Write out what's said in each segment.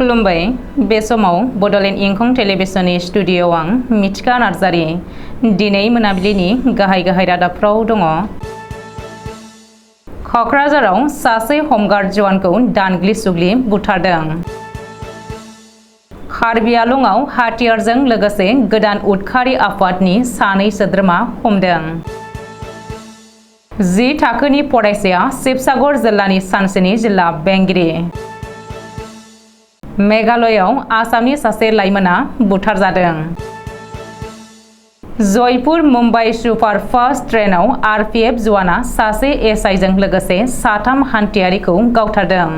खुलुमबाय बे समाव बडलेण्ड इंखं टेलिभिजननि स्टुडिअ'आव आं मिथिका नार्जारि दिनै मोनाबिलिनि गाहाय रादाबफ्राव दङ। क'क्राझाराव सासे हमगार्ड जवानखौ दानग्लि सुग्लि बुथारदों। कार्बि आंलंआव हाथियारजों लोगोसे गोदान उदखारि आफादनि सानै सोद्रोमा हमदों। 10 थाखोनि फरायसाया शिबसागर जिल्लानि सानसेनि जिल्ला बेंगिरि। मेघालयआव आसामनि सासे लाइमोना बुथारजादों। जयपुर मुम्बाइ सुपारफास्ट ट्रेनाव आरपीएफ जवाना सासे एसआइजों लोगोसे 3 हान्थियारिखौ गावथारदों।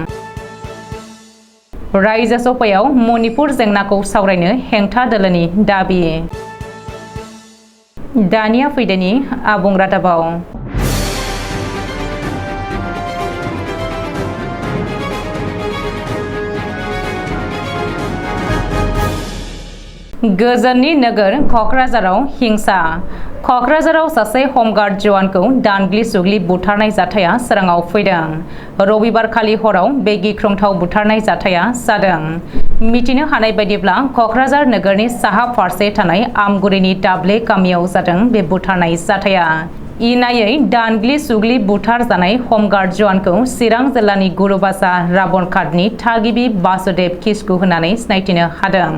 रायजो सभायाव मणिपुर जेंनाखौ सावरायनो हेंथा दोलोनि दाबि। दानिया फैदोनि आबुं रादाबाव। गोजोननि नोगोर क'क्राझाराव हिंसा। क'क्राझाराव सासे हमगार्ड जवानखौ दानग्लि सुग्लि बुथारनाय जाथाया सोराङाव फैदों। रबिबारखालि हराव बे गिख्रंथाव बुथारनाय जाथाया जादों। मिथिनो हानाय बायदिब्ला क'क्राझार नोगोरनि साहा फारसे थानाय आमगुरिनि दाब्ले गामियाव जादों बे बुथारनाय जाथाया। इनायै दानग्लि सुग्लि बुथार जानाय हमगार्ड जवानखौ चिरां जिल्लानि गुरुबासा राबनघाटनि थागिबि बासुदेब किस्कु होननानै सिनायथिनो हादों।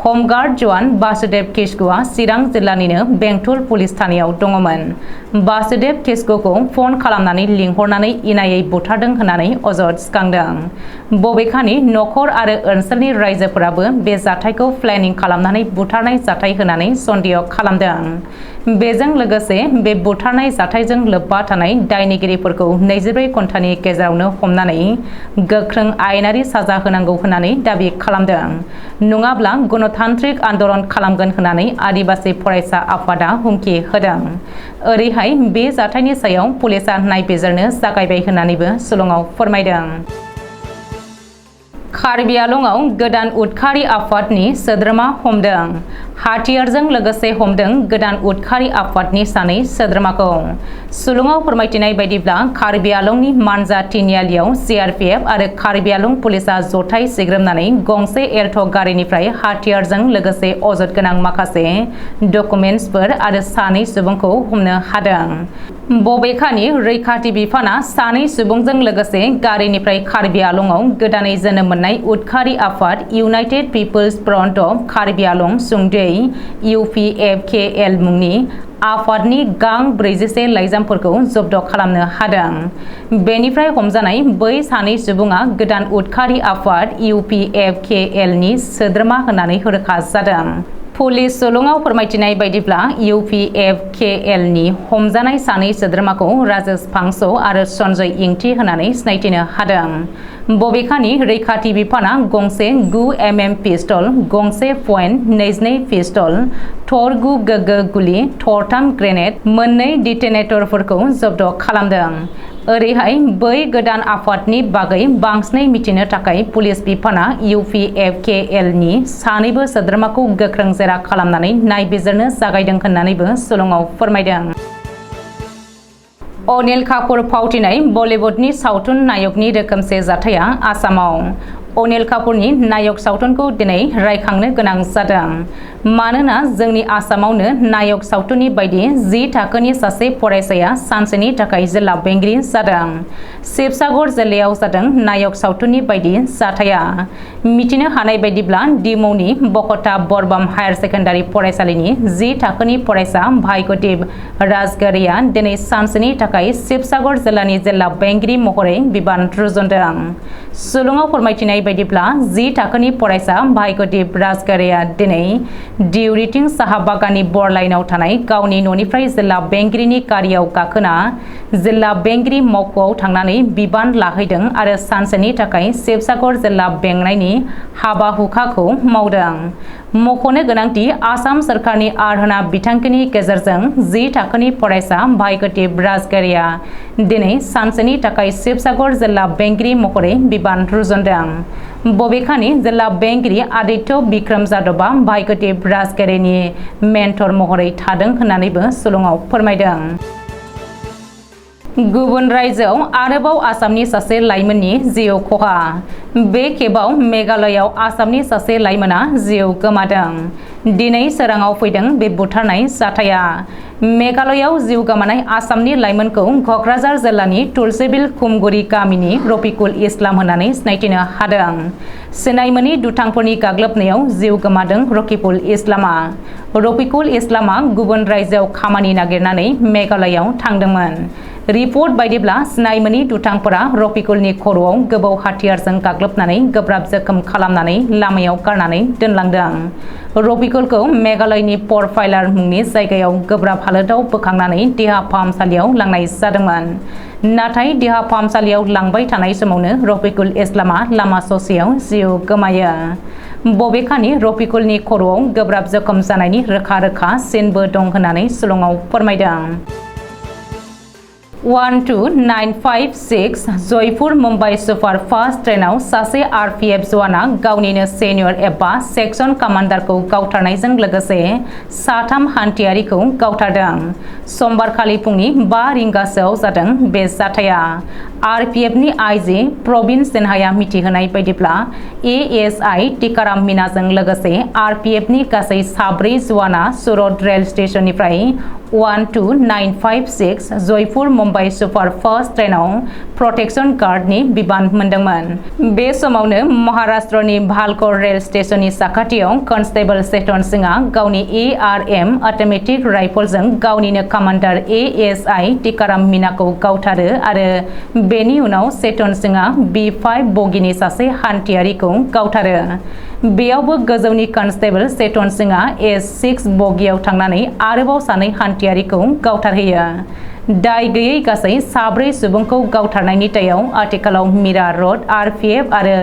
हमगार्ड जवान बासुदेब किस्कुआ चिरां जिल्लानिनो बेंटल पुलिस थानायाव दङमोन। बासुदेब किस्कुखौ फन खालामनानै लिंहरनानै इनायै बुथारदों होननानै अजद सिखांदों। बबेखानि नखर आरो ओनसोलनि रायजोफोराबो बे जाथायखौ प्लेनिं खालामनानै बुथारनाय जाथाय होननानै सन्देह खालामदों। बेजों लोगोसे बे बुथारनाय जाथायजों लोब्बा थानाय दायनिगिरिफोरखौ 24 घन्टानि गेजेरावनो हमनानै गोख्रों आयेनारि साजा होनांगौ होननानै दाबि खालामदों। नङाब्ला गणतान्त्रिक आन्दलन खालामगोन होननानै आदिबासि फरायसा आफादा हुमखि होदों। ओरैहाय बे जाथायनि सायाव पुलिसा नायबिजिरनो जागायबाय होननानैबो सुलुङाव फोरमायदों। कार्बि आंलंआव गोदान उदखारि आफादनि सोद्रोमा हमदों। हाथियारजों लोगोसे हमदों गोदान उदखारि आफादनि सानै सोद्रोमाखौ। सुलुङाव फोरमायथिनाय बायदिब्ला कार्बि आंलंनि मानजा तिनिआलियाव सीआरपीएफ आरो कार्बि आंलं पुलिसा जथाय सिग्रोमनानै गंसे एल्ट' गारिनिफ्राय हाथियारजों लोगोसे अजद गोनां माखासे डकुमेन्टसफोर आरो सानै सुबुंखौ हमनो हादों। बबेखानि रैखाथि बिफाना सानै सुबुंजों लोगोसे गारिनिफ्राय कार्बि आंलंआव गोदानै जोनोम मोननाय उदखारि आफाद United People's Front of Karbi Anglong सुंदयै UPFKL मुंनि आफादनि गां 41 लाइजामफोरखौ जब्द खालामनो हादों। बेनिफ्राय हमजानाय बै सानै सुबुङा गोदान उदखारि आफाद UPFKL नि सोद्रोमा होननानै रोखा जादों। पुलिस सुलुङाव फोरमायथिनाय बायदिब्ला UPFKL नि हमजानाय सानै सोद्रोमाखौ राजेश फांस आरो सन्जय इंथि होननानै सिनायथिनो हादों। बबेखानि रैखाथि बिफाना गंसे 9mm पिस्टल, गंसे .22 पिस्टल, थर 9 गोगो गुलि, थरथाम ग्रेनेड, 2 डिटेनेटरफोरखौ जब्द खालामदों। ओरैहाय बै गोदान आफादनि बागै बांसिनै मिथिनो थाखाय पुलिस बिफाना UPFKL नि सानैबो सोद्रोमाखौ गोख्रों जेरा खालामनानै नायबिजिरनो जागायदों होननानैबो सुलुङाव फोरमायदों। अनिल कापुर फावथिनाय बलिउडनि सावथुन नायकनि रोखोमसे जाथाया आसामाव। अनिल कापुरनि नायक सावथुनखौ दिनै रायखांनो गोनां जादों। मानोना जोंनि आसामावनो नायक सावथुननि बायदि 10 थाखोनि सासे फरायसाया सानसेनि थाखाय जिल्ला बेंगिरि जादों। शिबसागर जिल्लायाव जादों नायक सावथुननि बायदि जाथाया। मिथिनो हानाय बायदिब्ला डिमौनि बकता बरबाम हायार सेकेन्डारि फरायसालिनि 10 थाखोनि फरायसा भाग्यदीप राजगारिया दिनै सानसेनि थाखाय शिबसागर जिल्लानि जिल्ला बेंगिरि महरै बिबान रुजुनदों। सुलुङाव फोरमायथिनाय बायदिब्ला 10 थाखोनि फरायसा भाग्यदीप राजगारिया दिनै दिउरिथिं साहा बागाननि बरलाइनाव थानाय गावनि न'निफ्राय जिल्ला बेंगिरिनि गारियाव गाखोना जिल्ला बेंगिरि मावख'आव थांनानै बिबान लाहैदों आरो सानसेनि थाखाय शिबसागर जिल्ला बेंनायनि हाबा हुखाखौ मावदों। मख'नो गोनांदि आसाम सोरखारनि आरहोना बिथांखिनि गेजेरजों 10 थाखोनि फरायसा भाग्यदीप राजगारिया दिनै सानसेनि थाखाय शिबसागर जिल्ला बेंगिरि महरै बिबान रुजुनदों। बबेखानि जिल्ला बेंगिरि आदित्य बिक्रम जादबा भाग्यदीप राजगारिनि मेन्टर महरै थादों होननानैबो सुलुङाव फोरमायदों। गुबुन रायजोआव आरोबाव आसामनि सासे लाइमोननि जिउ खहा। बे खेबाव मेघालयआव आसामनि सासे लाइमोना जिउ गोमादों। दिनै सोराङाव फैदों बे बुथारनाय जाथाया। मेघालयआव जिउ गोमानाय आसामनि लाइमोनखौ क'क्राझार जिल्लानि तुलसीबिल खुमगुरि गामिनि रफिकुल इस्लाम होननानै सिनायथिनो हादों। सिनायमोनि दुथांफोरनि गाग्लोबनायाव जिउ गोमादों रफिकुल इस्लामा। रफिकुल इस्लामा गुबुन रायजोआव खामानि नागिरनानै मेघालयआव थांदोंमोन। रिपर्ट बायदिब्ला सिनायमोनि दुथांफोरा रफिकुलनि खर'आव गोबौ हाथियारजों गाग्लोबनानै गोब्राब जोखोम खालामनानै लामायाव गारनानै दोनलांदों। रफिकुलखौ मेघालयनि परफाइलार मुंनि जायगायाव गोब्राब हालोदाव बोखांनानै देहा फाहामसालियाव लांनाय जादोंमोन। नाथाय देहा फाहामसालियाव लांबाय थानाय समावनो रफिकुल इस्लामा लामा ससेयाव जिउ गोमायो। बबेखानि रफिकुलनि खर'आव गोब्राब जोखोम जानायनि रोखा सिनबो दं होननानै शिलंआव फोरमायदों। 12956 जयपुर मुम्बाइ सुपारफास्ट ट्रेनाव सासे आरपीएफ जवाना गावनिनो सेनियर एबा सेक्सन कामान्डारखौ गावथारनायजों लोगोसे साथाम हान्थियारिखौ गावथारदों। समबारखालि फुंनि 5 रिंगासोआव जादों बे जाथाया। आरपीएफनि आईजी प्रवीण सिन्हाया मिथिहोनाय बायदिब्ला एएसआई टिकाराम मीनाजों लोगोसे आरपीएफनि गासै 4 जवाना सुरत रेल स्टेशननिफ्राय 12956 जयपुर मुम्बाइ सुपारफास्ट ट्रेनाव प्रटेक्शन गार्डनि बिबान मोनदोंमोन। बे समावनो महाराष्ट्रनि भालकर रेल स्टेशननि साखाथियाव कन्स्टेबल चेतन सिंहआ गावनि एआरएम अट'मेटिक राइफलजों गावनिनो कामान्डार एएसआई टिकाराम मीनाखौ गावथारो आरो बेनि उनाव चेतन सिंहआ B5 बगिनि सासे हान्थियारिखौ गावथारो। बेयावबो गोजौनि कन्स्टेबल चेतन सिंहआ A6 बगियाव थांनानै आरोबाव सानै हान्थियारिखौ गावथारहोयो। दाय गैयै गासै 4 सुबुंखौ गावथारनायनि दायाव आथिखालाव मीरा रड आरपीएफ आरो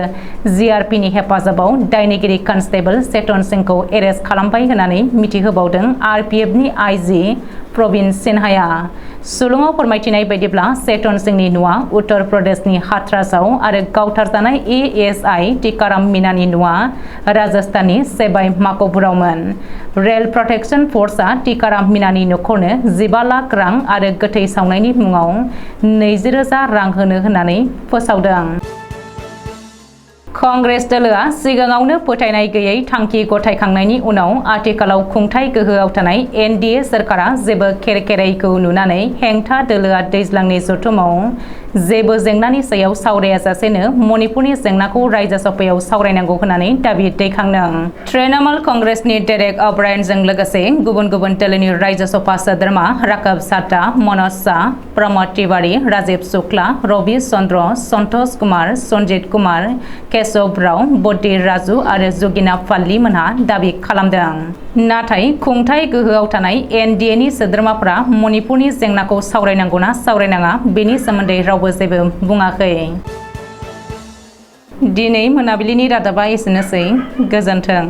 जीआरपीनि हेफाजाबाव दायनिगिरि कन्स्टेबल चेतन सिंहखौ एरेस्ट खालामबाय होननानै मिथिहोबावदों आरपीएफनि आईजी प्रवीण सिन्हाया। शिलंआव फोरमायथिनाय बायदिब्ला चेतन सिंहनि न'आ उत्तर प्रदेशनि हाथरासआव आरो गावथारजानाय एएसआई टिकाराम मीनानि न'आ राजस्थाननि सेबाई माक'पुरावमोन। रेल प्रटेक्शन फर्सआ टिकाराम मीनानि न'खरनो 15 लाख रां आरो गोथै सावनायनि मुङाव 20,000 रां होनो होननानै फोसावदों। कंग्रेस दोलोआ सिगाङावनो फोथायनाय गैयै थांखि गथायखांनायनि उनाव आथिखालाव खुंथाय गोहोआव थानाय एनडीए सरकारा जेबो खेरखेरायखौ नुनानै हेंथा दोलोआ दैज्लांनि जथुमाव जेबो जेंनानि सायाव सावरायाजासेनो मणिपुरनि जेंनाखौ रायजो सभायाव सावरायनांगौ होननानै दाबि दैखांदों। तृणमूल कंग्रेसनि डेरेक अब्रायनजों लोगोसे गुबुन गुबुन दोलोनि रायजो सभा सोद्रोमा राघव साड्डा, मनोज शाह, प्रमोद तिवारी, राजीव शुक्ला, रवि चंद्र, संतोष कुमार, सन्जित कुमार, केशव राव, बद्दी राजु आरो जुगिना पाल्ली मोनहा दाबि खालामदों। नाथाय खुंथाय गोहोआव थानाय एनडीएनि सोद्रोमाफोरा मणिपुरनि जेंनाखौ सावरायनांगौना सावरायनाङा बेनि सोमोन्दै रावबो जेबो बुङाखै। दिनै मोनाबिलिनि रादाबा एसेनोसै। गोजोन्थों।